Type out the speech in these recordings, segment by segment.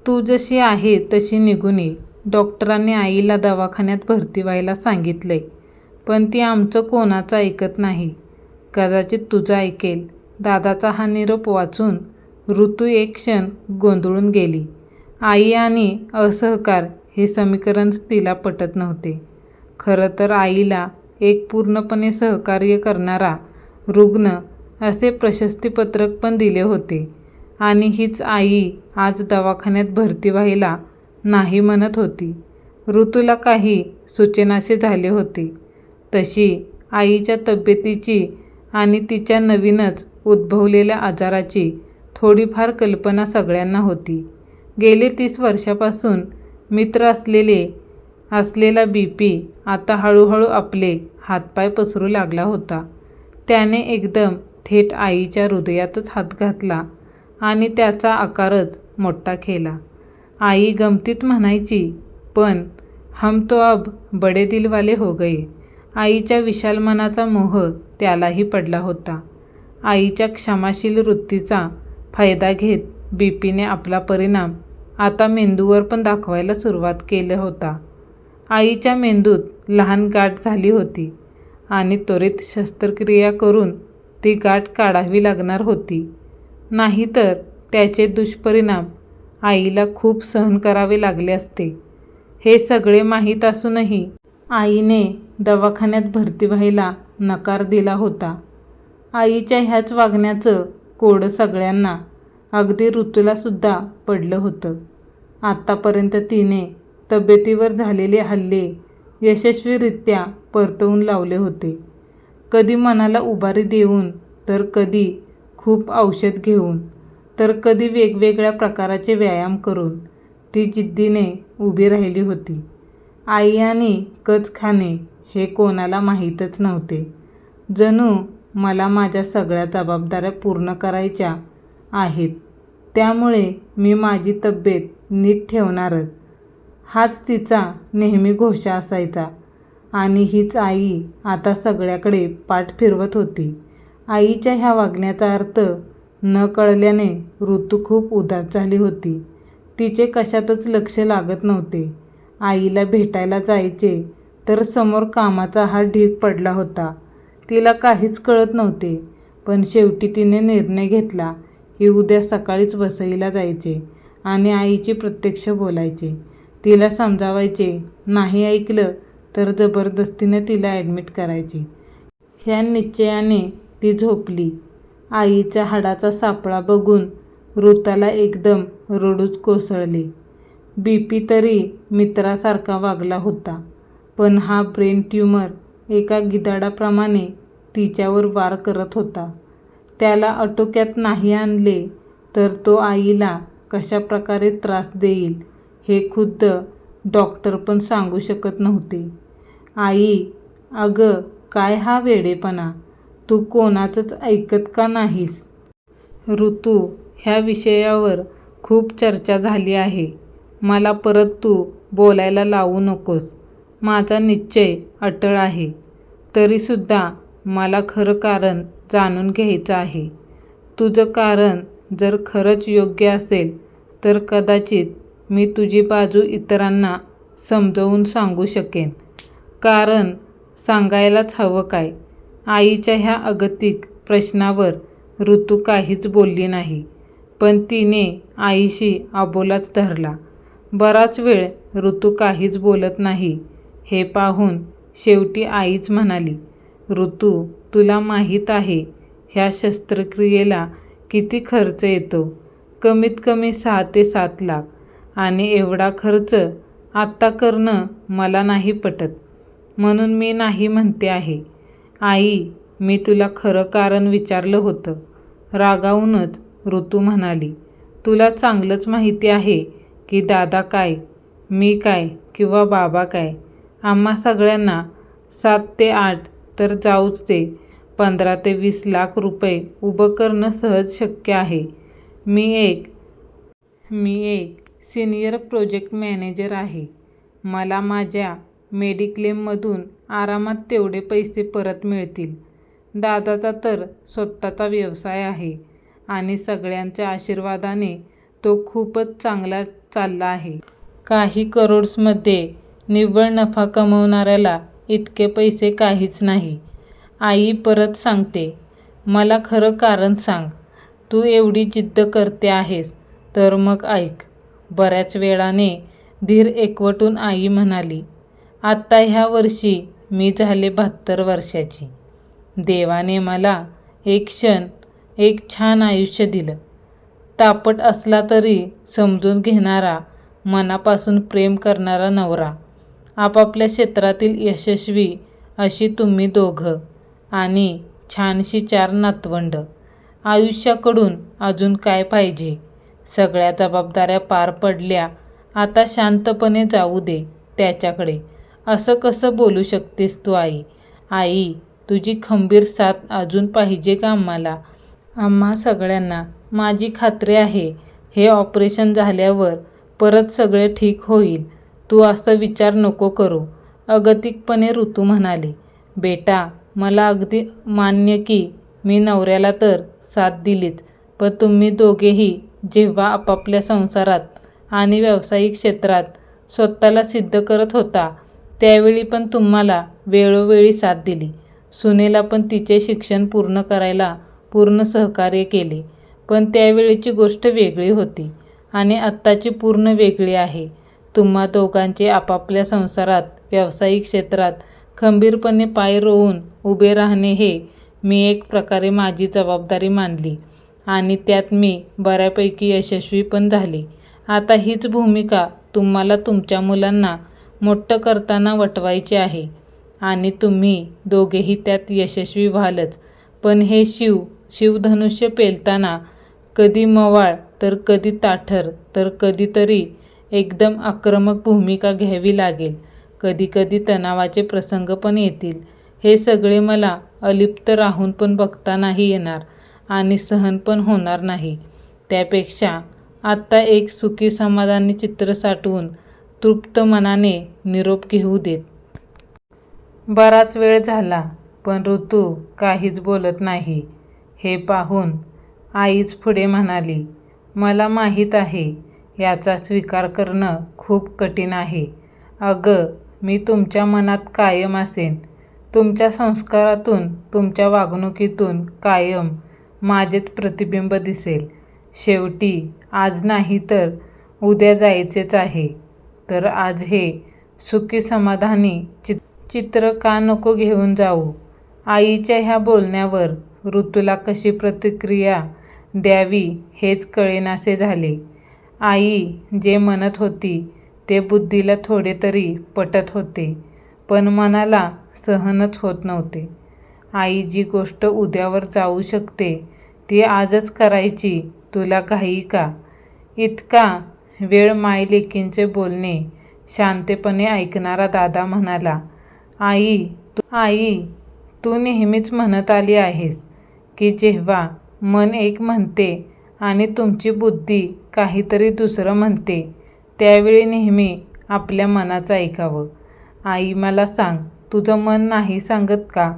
तू जशी आहे तशी निघून ये. डॉक्टरांनी आईला दवाखान्यात भरती व्हायला सांगितलंय, पण ती आमचं कोणाचं ऐकत नाही. कदाचित तुझं ऐकेल. दादाचा हा निरोप वाचून ऋतू एक क्षण गोंधळून गेली. आई आणि असहकार हे समीकरण तिला पटत नव्हते. खरं तर आईला एक पूर्णपणे सहकार्य करणारा रुग्ण असे प्रशस्तीपत्रक पण दिले होते आणि हीच आई आज दवाखान्यात भरती व्हायला नाही म्हणत होती. ऋतूला काही सुचेनासे झाले होते. तशी आईच्या तब्येतीची आणि तिच्या नवीनच उद्भवलेल्या आजाराची थोडीफार कल्पना सगळ्यांना होती. गेले 30 वर्षापासून मित्र असलेला BP आता हळूहळू आपले हातपाय पसरू लागला होता. त्याने एकदम थेट आईच्या हृदयातच हात घातला आणि त्याचा आकारच मोठा केला. आई गमतीत म्हणायची, पण हम तो अब बडे दिल वाले हो गए. आईच्या विशाल मनाचा मोह त्यालाही पडला होता. आईच्या क्षमाशील वृत्तीचा फायदा घेत BPने आपला परिणाम आता मेंदूवर पण दाखवायला सुरुवात केला होता. आईच्या मेंदूत लहान गाठ झाली होती आणि त्वरित शस्त्रक्रिया करून ती गाठ काढावी लागणार होती. नाहीतर त्याचे दुष्परिणाम आईला खूप सहन करावे लागले असते. हे सगळे माहीत असूनही आईने दवाखान्यात भरती व्हायला नकार दिला होता. आईच्या ह्याच वागण्याचं कोडं सगळ्यांना, अगदी ऋतूलासुद्धा पडलं होतं. आत्तापर्यंत तिने तब्येतीवर झालेले हल्ले यशस्वीरित्या परतवून लावले होते. कधी मनाला उभारी देऊन, तर कधी खूप औषध घेऊन, तर कधी वेगवेगळ्या प्रकारचे व्यायाम करून ती जिद्दीने उभी राहिली होती. आई आणि कचखाने हे कोणाला माहीतच नव्हते. जणू मला माझ्या सगळ्या जबाबदाऱ्या पूर्ण करायच्या आहेत, त्यामुळे मी माझी तब्येत नीट ठेवणारच, हाच तिचा नेहमी घोषा असायचा. आणि हीच आई आता सगळ्याकडे पाठ फिरवत होती. आईच्या ह्या वागण्याचा अर्थ न कळल्याने ऋतू खूप उदास झाली होती. तिचे कशातच लक्ष लागत नव्हते. आईला भेटायला जायचे तर समोर कामाचा हा ढीग पडला होता. तिला काहीच कळत नव्हते. पण शेवटी तिने निर्णय घेतला की उद्या सकाळीच वसईला जायचे आणि आईची प्रत्यक्ष बोलायचे. तिला समजावायचे. नाही ऐकलं तर जबरदस्तीने तिला ॲडमिट करायचे. ह्या निश्चयाने ती झोपली. आईच्या हाडाचा सापळा बघून ऋताला एकदम रडूच कोसळले. BP तरी मित्रासारखा वागला होता, पण हा ब्रेन ट्यूमर एका गिधाडाप्रमाणे तिच्यावर वार करत होता. त्याला आटोक्यात नाही आणले तर तो आईला कशा प्रकारे त्रास देईल हे खुद्द डॉक्टर पण सांगू शकत नव्हते. आई, अगं काय हा वेडेपणा, तू कोणाचंच ऐकत का नाहीस? ऋतू, ह्या विषयावर खूप चर्चा झाली आहे. मला परत तू बोलायला लावू नकोस. माझा निश्चय अटळ आहे. तरीसुद्धा मला खरं कारण जाणून घ्यायचं आहे. तुझं कारण जर खरंच योग्य असेल तर कदाचित मी तुझी बाजू इतरांना समजावून सांगू शकेन. कारण सांगायलाच हवं काय? आईच्या ह्या अगतिक प्रश्नावर ऋतू काहीच बोलली नाही, पण तिने आईशी अबोलाच धरला. बराच वेळ ऋतू काहीच बोलत नाही हे पाहून शेवटी आईच म्हणाली, ऋतू, तुला माहीत आहे ह्या शस्त्रक्रियेला किती खर्च येतो? कमीत कमी 6 ते 7 लाख. आणि एवढा खर्च आत्ता करणं मला नाही पटत. म्हणून मी नाही म्हणते आहे. आई, मी तुला खरं कारण विचारलं होतं. रागावूनच ऋतू म्हणाली, तुला चांगलंच माहिती आहे की दादा काय, मी काय किंवा बाबा काय, आम्हा सगळ्यांना 7 ते 8 तर जाऊच दे, 15 ते 20 लाख रुपये उभं करणं सहज शक्य आहे. मी एक सिनियर प्रोजेक्ट मॅनेजर आहे. मला माझ्या मेडिक्लेममधून आरामात तेवढे पैसे परत मिळतील. दादाचा तर स्वतःचा व्यवसाय आहे आणि सगळ्यांच्या आशीर्वादाने तो खूपच चांगला चालला आहे. काही करोड्समध्ये निव्वळ नफा कमवणाऱ्याला इतके पैसे काहीच नाही. आई परत सांगते, मला खरं कारण सांग. तू एवढी जिद्द करते आहेस तर मग ऐक. बऱ्याच वेळाने धीर एकवटून आई म्हणाली, आत्ता ह्या वर्षी मी झाले 72 वर्षाची. देवाने मला एक क्षण, एक छान आयुष्य दिलं. तापट असला तरी समजून घेणारा, मनापासून प्रेम करणारा नवरा, आपापल्या क्षेत्रातील यशस्वी अशी तुम्ही दोघं आणि छानशी 4 नातवंड. आयुष्याकडून अजून काय पाहिजे? सगळ्या जबाबदाऱ्या पार पडल्या, आता शांतपणे जाऊ दे त्याच्याकडे. असं कसं बोलू शकतेस तू आई? आई, तुझी खंबीर साथ अजून पाहिजे का आम्हाला? आम्हा सगळ्यांना माझी खात्री आहे हे ऑपरेशन झाल्यावर परत सगळे ठीक होईल. तू असं विचार नको करू. अगतिकपणे ऋतू म्हणाली, बेटा, मला अगदी मान्य की मी नवऱ्याला तर साथ दिलीच, पण तुम्ही दोघेही जेव्हा आपापल्या संसारात आणि व्यावसायिक क्षेत्रात स्वतःला सिद्ध करत होता त्यावेळी पण तुम्हाला वेळोवेळी साथ दिली. सुनेला पण तिचे शिक्षण पूर्ण करायला पूर्ण सहकार्य केले. पण त्यावेळीची गोष्ट वेगळी होती आणि आत्ताची पूर्ण वेगळी आहे. तुम्हा दोघांचे आपापल्या संसारात, व्यावसायिक क्षेत्रात खंबीरपणे पाय रोवून उभे राहणे हे मी एक प्रकारे माझी जबाबदारी मानली आणि त्यात मी बऱ्यापैकी यशस्वी पण झाले. आता हीच भूमिका तुम्हाला तुमच्या मुलांना मोठं करताना वठवायची आहे आणि तुम्ही दोघेही त्यात यशस्वी व्हालच. पण हे शिवधनुष्य पेलताना कधी मवाळ तर कधी ताठर तर कधीतरी एकदम आक्रमक भूमिका घ्यावी लागेल. कधीकधी तणावाचे प्रसंग पण येतील. हे सगळे मला अलिप्त राहून पण बघता नाही येणार आणि सहन पण होणार नाही. त्यापेक्षा आत्ता एक सुखी समाधानी चित्र साठवून तृप्त मनाने निरोप घेऊ देत. बराच वेळ झाला पण ऋतू काहीच बोलत नाही. हे पाहून आईच पुढे म्हणाली, मला माहीत आहे याचा स्वीकार करणं खूप कठीण आहे. अगं, मी तुमच्या मनात कायम असेन. तुमच्या संस्कारातून, तुमच्या वागणुकीतून कायम माझेच प्रतिबिंब दिसेल. शेवटी आज नाही तर उद्या जायचेच आहे. तर आज हे सुखी समाधानी चित्र का नको घेऊन जाऊ? आईच्या ह्या बोलण्यावर ऋतूला कशी प्रतिक्रिया द्यावी हेच कळेनासे झाले. आई जे म्हणत होती ते बुद्धीला थोडे तरी पटत होते, पण मनाला सहनच होत नव्हते. आई जी गोष्ट उद्यावर जाऊ शकते ती आजच करायची तुला घाई का? इतका वेळ मायलेकींचे बोलणे शांतपणे ऐकणारा दादा म्हणाला, आई, तू नेहमीच म्हणत आली आहेस की जेव्हा मन एक म्हणते आणि तुमची बुद्धी काहीतरी दुसरं म्हणते त्यावेळी नेहमी आपल्या मनाचं ऐकावं. आई, मला सांग, तुझं मन नाही सांगत का?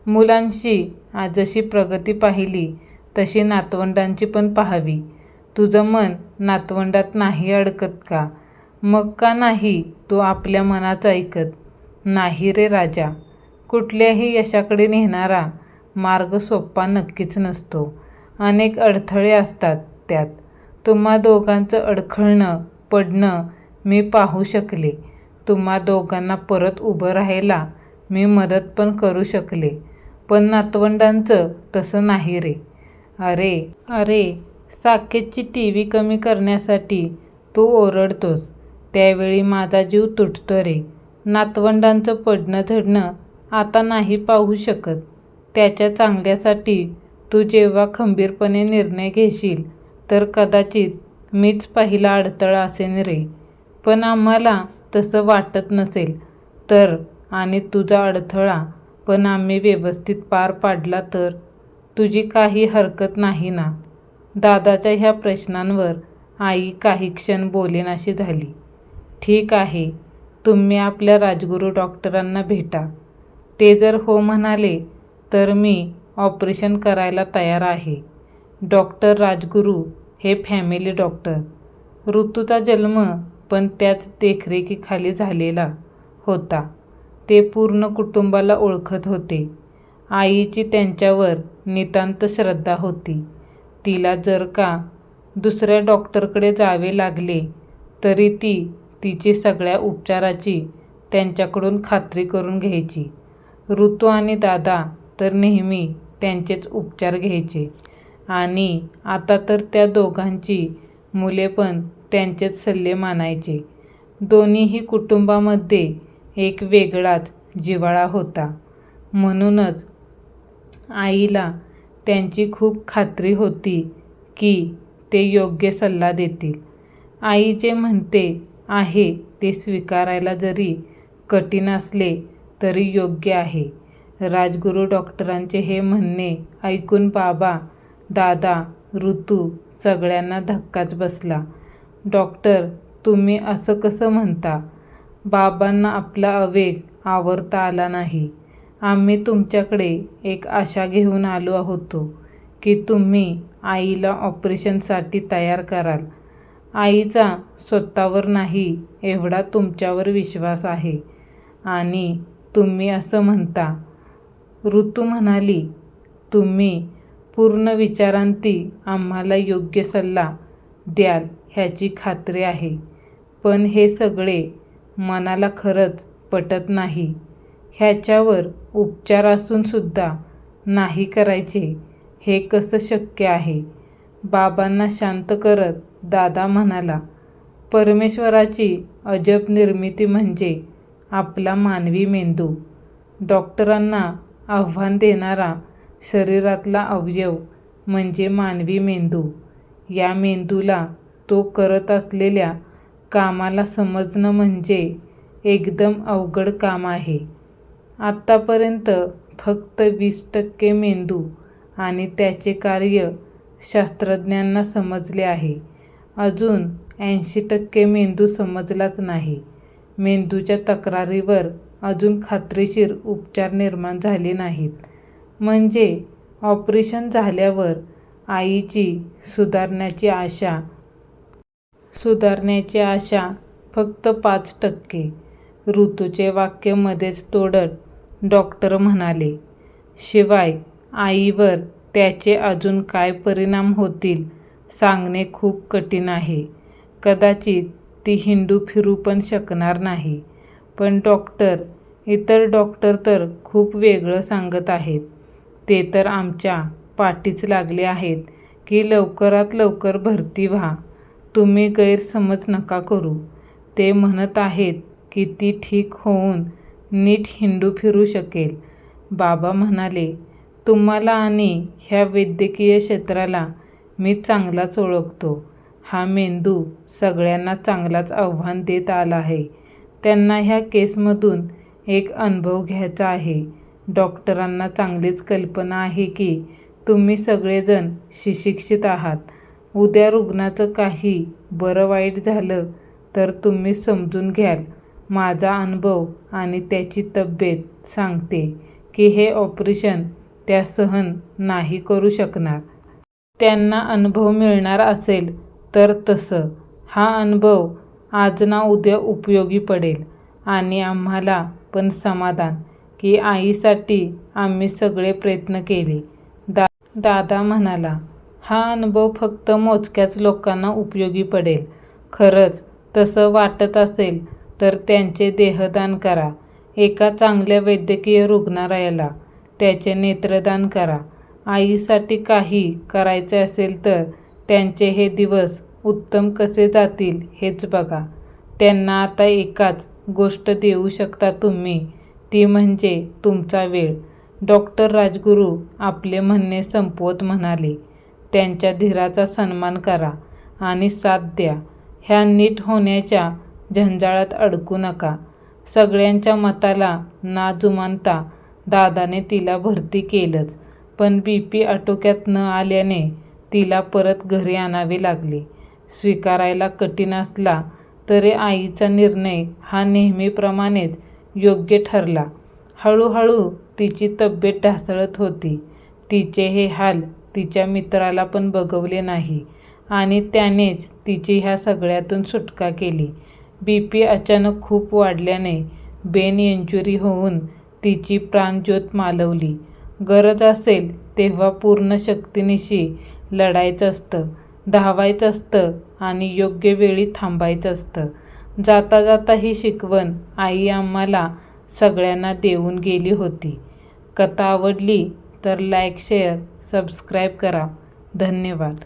मुलांशी जशी प्रगती पाहिली तशी नातवंडांची पण पाहावी. तुझं मन नातवंडात नाही अडकत का? मग का नाही तू आपल्या मनाचं ऐकत? नाही रे राजा, कुठल्याही यशाकडे नेणारा मार्ग सोपा नक्कीच नसतो. अनेक अडथळे असतात त्यात. तुम्हा दोघांचं अडखळणं, पडणं मी पाहू शकले. तुम्हा दोघांना परत उभं राहायला मी मदत पण करू शकले. पण नातवंडांचं तसं नाही रे. अरे, साकेतची टीव्ही कमी करण्यासाठी तू ओरडतोस त्यावेळी माझा जीव तुटतो रे. नातवंडांचं पडणं झडणं आता नाही पाहू शकत. त्याच्या चांगल्यासाठी तू जेव्हा खंबीरपणे निर्णय घेशील तर कदाचित मीच पहिला अडथळा असेन रे. पण आम्हाला तसं वाटत नसेल तर आणि तुझा अडथळा पण आम्ही व्यवस्थित पार पाडला तर तुझी काही हरकत नाही ना? दादाच्या ह्या प्रश्नांवर आई काही क्षण बोलेनाशी झाली. ठीक आहे, तुम्ही आपल्या राजगुरू डॉक्टरांना भेटा. ते जर हो म्हणाले तर मी ऑपरेशन करायला तयार आहे. डॉक्टर राजगुरू हे फॅमिली डॉक्टर ऋतूचा जन्म पण त्याच देखरेखीखाली झालेला होता. ते पूर्ण कुटुंबाला ओळखत होते. आईची त्यांच्यावर नितांत श्रद्धा होती. तिला जर का दुसऱ्या डॉक्टरकडे जावे लागले तरी ती तिची सगळ्या उपचाराची त्यांच्याकडून खात्री करून घ्यायची. ऋतू आणि दादा तर नेहमी त्यांचेच उपचार घ्यायचे आणि आता तर त्या दोघांची मुले पण त्यांचेच सल्ले मानायचे. दोन्हीही कुटुंबामध्ये एक वेगळाच जिव्हाळा होता. म्हणूनच आईला त्यांची खूप खात्री होती की ते योग्य सल्ला देतील. आई जे म्हणते आहे ते स्वीकारायला जरी कठीण असले तरी योग्य आहे. राजगुरू डॉक्टरांचे हे म्हणणे ऐकून बाबा, दादा, ऋतू सगळ्यांना धक्काच बसला. डॉक्टर, तुम्ही असं कसं म्हणता? बाबांना आपला आवेग आवरता आला नाही. आम्ही तुमच्याकडे एक आशा घेऊन आलो होतो की तुम्ही आईला ऑपरेशनसाठी तयार कराल. आईचा स्वतःवर नाही एवढा तुमच्यावर विश्वास आहे आणि तुम्ही असं म्हणता. ऋतू म्हणाली, तुम्ही पूर्ण विचारांती आम्हाला योग्य सल्ला द्याल ह्याची खात्री आहे. पण हे सगळे मनाला खरंच पटत नाही. ह्याच्यावर उपचार असून सुद्धा नाही करायचे हे कसं शक्य आहे? बाबांना शांत करत दादा म्हणाला, परमेश्वराची अजब निर्मिती म्हणजे आपला मानवी मेंदू. डॉक्टरांना आव्हान देणारा शरीरातला अवयव म्हणजे मानवी मेंदू. या मेंदूला तो करत असलेल्या कामाला समजणं म्हणजे एकदम अवघड काम आहे. आत्तापर्यंत फक्त 20% मेंदू आणि त्याचे कार्य शास्त्रज्ञांना समजले आहे. अजून 80% मेंदू समजलाच नाही. मेंदूच्या तक्रारीवर अजून खात्रीशीर उपचार निर्माण झाले नाहीत. म्हणजे ऑपरेशन झाल्यावर आईची सुधारण्याची आशा फक्त 5%. ऋतूचे वाक्य मध्येच तोडत डॉक्टर म्हणाले, शिवाय आईवर त्याचे अजून काय परिणाम होतील सांगणे खूप कठीण आहे. कदाचित ती हिंडू फिरू पण शकणार नाही. पण डॉक्टर, इतर डॉक्टर तर खूप वेगळं सांगत आहेत. ते तर आमच्या पाठीच लागले आहेत की लवकरात लवकर भरती व्हा. तुम्ही गैरसमज नका करू. ते म्हणत आहेत की ती ठीक होऊन नीट हिंडू फिरू शकेल. बाबा म्हणाले, तुम्हाला आणि ह्या वैद्यकीय क्षेत्राला मी चांगलाच ओळखतो. हा मेंदू सगळ्यांना चांगलाच आव्हान देत आला आहे. त्यांना ह्या केसमधून एक अनुभव घ्यायचा आहे. डॉक्टरांना चांगलीच कल्पना आहे की तुम्ही सगळेजण सुशिक्षित आहात. उद्या रुग्णाचं काही बरं वाईट झालं तर तुम्ही समजून घ्याल. माझा अनुभव आणि त्याची तब्येत सांगते की हे ऑपरेशन त्या सहन नाही करू शकणार. त्यांना अनुभव मिळणार असेल तर तसं. हा अनुभव आज ना उद्या उपयोगी पडेल आणि आम्हाला पण समाधान की आईसाठी आम्ही सगळे प्रयत्न केले. दादा म्हणाला, हा अनुभव फक्त मोजक्याच लोकांना उपयोगी पडेल. खरंच तसं वाटत असेल तर त्यांचे देहदान करा. एका चांगल्या वैद्यकीय रुग्णालयाला त्याचे नेत्रदान करा. आईसाठी काही करायचे असेल तर त्यांचे हे दिवस उत्तम कसे जातील हेच बघा. त्यांना आता एकाच गोष्ट देऊ शकता तुम्ही, ती म्हणजे तुमचा वेळ. डॉक्टर राजगुरू आपले म्हणणे संपवत म्हणाले, त्यांच्या धीराचा सन्मान करा आणि साथ द्या. ह्या नीट होण्याच्या झंझाळात अडकू नका. सगळ्यांच्या मताला ना जुमानता दादाने तिला भरती केलंच. पण BP आटोक्यात न आल्याने तिला परत घरी आणावे लागले. स्वीकारायला कठीण असला तरी आईचा निर्णय हा नेहमीप्रमाणेच योग्य ठरला. हळूहळू तिची तब्येत ढासळत होती. तिचे हे हाल तिच्या मित्राला पण बघवले नाही आणि त्यानेच तिची ह्या सगळ्यातून सुटका केली. BP अचानक खूप वाढल्याने ब्रेन इंजुरी होऊन तिची प्राणज्योत मालवली. गरज असेल तेव्हा पूर्ण शक्तीनिशी लढायचं असतं, धावायचं असतं आणि योग्य वेळी थांबायचं असतं. जाता जाता ही शिकवण आई आम्हाला सगळ्यांना देऊन गेली होती. कथा आवडली तर लाईक, शेअर, सबस्क्राईब करा. धन्यवाद.